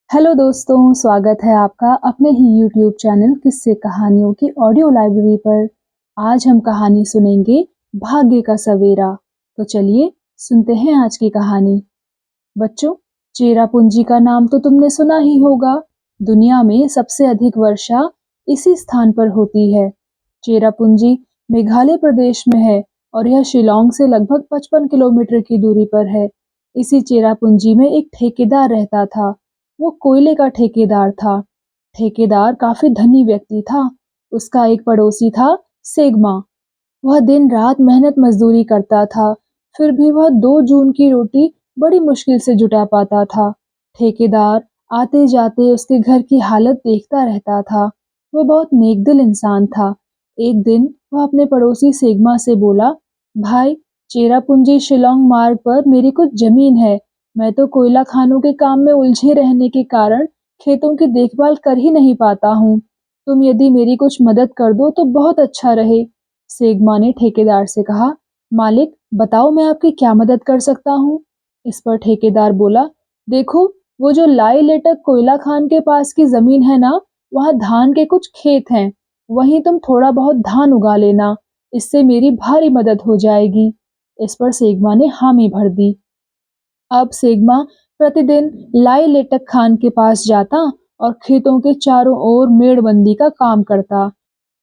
Hello दोस्तों, स्वागत है आपका अपने ही यूट्यूब चैनल किस्से कहानियों की ऑडियो लाइब्रेरी पर। आज हम कहानी सुनेंगे भाग्य का सवेरा। तो चलिए सुनते हैं आज की कहानी। बच्चों, चेरापूंजी का नाम तो तुमने सुना ही होगा। दुनिया में सबसे अधिक वर्षा इसी स्थान पर होती है। चेरापूंजी मेघालय प्रदेश में है और यह शिलोंग से लगभग 55 किलोमीटर की दूरी पर है। इसी चेरापूंजी में एक ठेकेदार रहता था। वो कोयले का ठेकेदार था। ठेकेदार काफी धनी व्यक्ति था। उसका एक पड़ोसी था, सेगमा। वह दिन रात मेहनत मजदूरी करता था, फिर भी वह 2 जून की रोटी बड़ी मुश्किल से जुटा पाता था। ठेकेदार आते जाते उसके घर की हालत देखता रहता था। वो बहुत नेकदिल इंसान था। एक दिन वह अपने पड़ोसी सेगमा से बोला, भाई, चेरापूंजी शिलोंग मार्ग पर मेरी कुछ जमीन है। मैं तो कोयला खानों के काम में उलझे रहने के कारण खेतों की देखभाल कर ही नहीं पाता हूँ। तुम यदि मेरी कुछ मदद कर दो तो बहुत अच्छा रहे। सेगमा ने ठेकेदार से कहा, मालिक, बताओ मैं आपकी क्या मदद कर सकता हूँ। इस पर ठेकेदार बोला, देखो, वो जो लाई लेटक कोयला खान के पास की जमीन है ना, वहाँ धान के कुछ खेत हैं। वहीं तुम थोड़ा बहुत धान उगा लेना, इससे मेरी भारी मदद हो जाएगी। इस पर सेगमा ने हामी भर दी। अब सेगमा प्रतिदिन लाई लेटक खान के पास जाता और खेतों के चारों ओर मेड़बंदी का काम करता।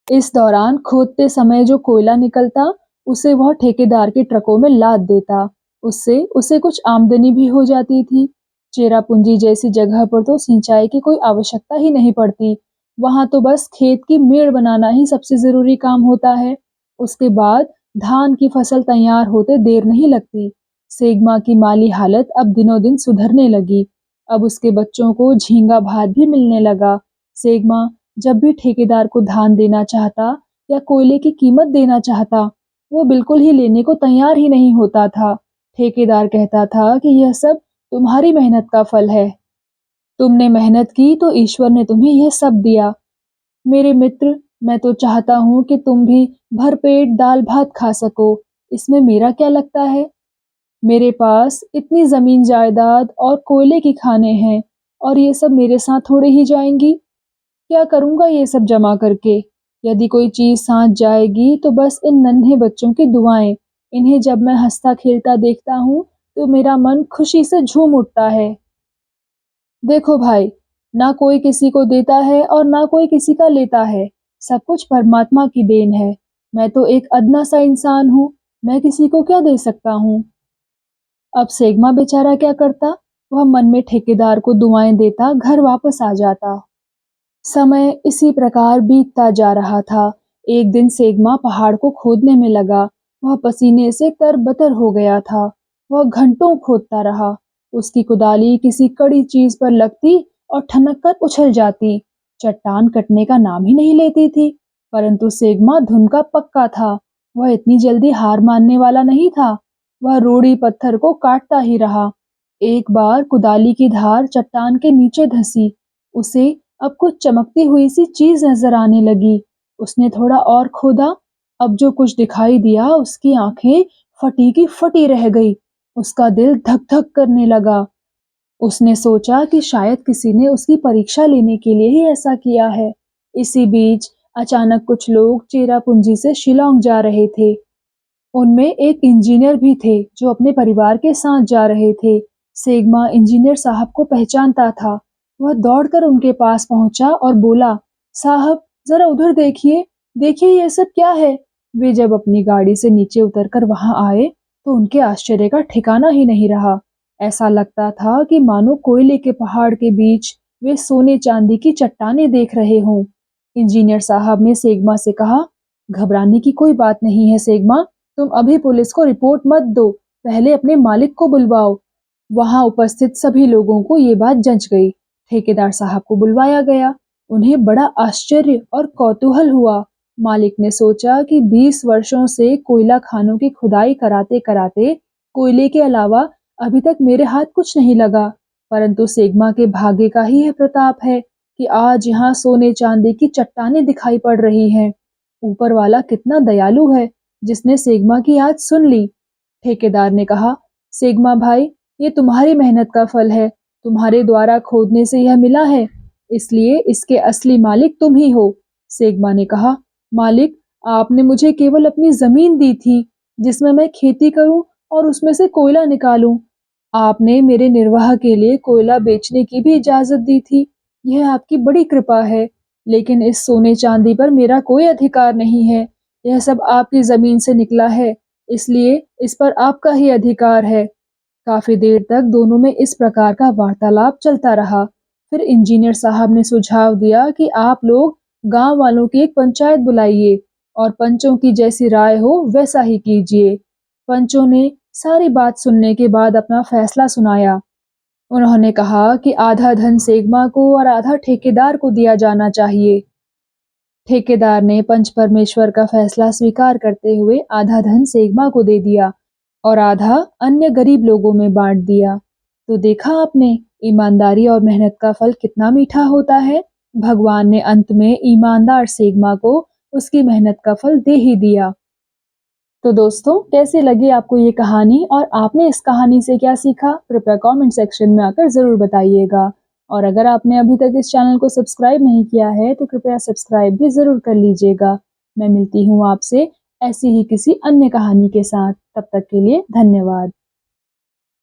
इस दौरान खोदते समय जो कोयला निकलता, उसे वह ठेकेदार के ट्रकों में लाद देता। उससे उसे कुछ आमदनी भी हो जाती थी। चेरापूंजी जैसी जगह पर तो सिंचाई की कोई आवश्यकता ही नहीं पड़ती। वहां तो बस खेत की मेड़ बनाना ही सबसे जरूरी काम होता है। उसके बाद धान की फसल तैयार होते देर नहीं लगती। सेगमा की माली हालत अब दिनों दिन सुधरने लगी। अब उसके बच्चों को झींगा भात भी मिलने लगा। सेगमा जब भी ठेकेदार को धान देना चाहता या कोयले की कीमत देना चाहता, वो बिल्कुल ही लेने को तैयार ही नहीं होता था। ठेकेदार कहता था कि यह सब तुम्हारी मेहनत का फल है। तुमने मेहनत की तो ईश्वर ने तुम्हें यह सब दिया। मेरे मित्र, मैं तो चाहता हूँ कि तुम भी भरपेट दाल भात खा सको। इसमें मेरा क्या लगता है? मेरे पास इतनी जमीन जायदाद और कोयले की खानें हैं, और ये सब मेरे साथ थोड़े ही जाएंगी। क्या करूंगा ये सब जमा करके? यदि कोई चीज साथ जाएगी तो बस इन नन्हे बच्चों की दुआएं। इन्हें जब मैं हंसता खेलता देखता हूँ तो मेरा मन खुशी से झूम उठता है। देखो भाई, ना कोई किसी को देता है और ना कोई किसी का लेता है। सब कुछ परमात्मा की देन है। मैं तो एक अदना सा इंसान हूँ। मैं किसी को क्या दे सकता हूँ? अब सेगमा बेचारा क्या करता? वह मन में ठेकेदार को दुआएं देता घर वापस आ जाता। समय इसी प्रकार बीतता जा रहा था। एक दिन सेगमा पहाड़ को खोदने में लगा। वह पसीने से तरबतर हो गया था। वह घंटों खोदता रहा। उसकी कुदाली किसी कड़ी चीज पर लगती और ठनक कर उछल जाती। चट्टान कटने का नाम ही नहीं लेती थी। परंतु सेगमा धुन का पक्का था। वह इतनी जल्दी हार मानने वाला नहीं था। वह रोड़ी पत्थर को काटता ही रहा। एक बार कुदाली की धार चट्टान के नीचे धंसी। उसे अब कुछ चमकती हुई सी चीज नजर आने लगी। उसने थोड़ा और खोदा। अब जो कुछ दिखाई दिया, उसकी आंखें फटी की फटी रह गई। उसका दिल धक धक करने लगा। उसने सोचा कि शायद किसी ने उसकी परीक्षा लेने के लिए ही ऐसा किया है। इसी बीच अचानक कुछ लोग चेरापूंजी से शिलोंग जा रहे थे। उनमें एक इंजीनियर भी थे जो अपने परिवार के साथ जा रहे थे। सेगमा इंजीनियर साहब को पहचानता था। वह दौड़कर उनके पास पहुंचा और बोला, साहब, जरा उधर देखिए। देखिए ये सब क्या है? वे जब अपनी गाड़ी से नीचे उतरकर वहां आए तो उनके आश्चर्य का ठिकाना ही नहीं रहा। ऐसा लगता था कि मानो कोयले के पहाड़ के बीच वे सोने चांदी की चट्टानें देख रहे हों। इंजीनियर साहब ने सेगमा से कहा, घबराने की कोई बात नहीं है सेगमा। तुम अभी पुलिस को रिपोर्ट मत दो, पहले अपने मालिक को बुलवाओ। वहां उपस्थित सभी लोगों को ये बात जंच गई। ठेकेदार साहब को बुलवाया गया। उन्हें बड़ा आश्चर्य और कौतूहल हुआ। मालिक ने सोचा कि 20 वर्षों से कोयला खानों की खुदाई कराते कराते कोयले के अलावा अभी तक मेरे हाथ कुछ नहीं लगा। परंतु सेगमा के भाग्य का ही यह प्रताप है कि आज यहाँ सोने चांदी की चट्टानें दिखाई पड़ रही हैं। ऊपर वाला कितना दयालु है, जिसने सेगमा की आज सुन ली। ठेकेदार ने कहा, सेगमा भाई, ये तुम्हारी मेहनत का फल है। तुम्हारे द्वारा खोदने से यह मिला है, इसलिए इसके असली मालिक तुम ही हो। सेगमा ने कहा, मालिक, आपने मुझे केवल अपनी जमीन दी थी जिसमें मैं खेती करूं और उसमें से कोयला निकालूं। आपने मेरे निर्वाह के लिए कोयला बेचने की भी इजाजत दी थी। यह आपकी बड़ी कृपा है, लेकिन इस सोने चांदी पर मेरा कोई अधिकार नहीं है। यह सब आपकी जमीन से निकला है, इसलिए इस पर आपका ही अधिकार है। काफी देर तक दोनों में इस प्रकार का वार्तालाप चलता रहा। फिर इंजीनियर साहब ने सुझाव दिया कि आप लोग गांव वालों की एक पंचायत बुलाइए और पंचों की जैसी राय हो वैसा ही कीजिए। पंचों ने सारी बात सुनने के बाद अपना फैसला सुनाया। उन्होंने कहा कि आधा धन सेगमा को और आधा ठेकेदार को दिया जाना चाहिए। ठेकेदार ने पंच परमेश्वर का फैसला स्वीकार करते हुए आधा धन सेगमा को दे दिया और आधा अन्य गरीब लोगों में बांट दिया। तो देखा आपने, ईमानदारी और मेहनत का फल कितना मीठा होता है। भगवान ने अंत में ईमानदार सेगमा को उसकी मेहनत का फल दे ही दिया। तो दोस्तों, कैसी लगी आपको ये कहानी और आपने इस कहानी से क्या सीखा? कृपया कमेंट सेक्शन में आकर ज़रूर बताइएगा। और अगर आपने अभी तक इस चैनल को सब्सक्राइब नहीं किया है तो कृपया सब्सक्राइब भी ज़रूर कर लीजिएगा। मैं मिलती हूँ आपसे ऐसी ही किसी अन्य कहानी के साथ। तब तक के लिए धन्यवाद।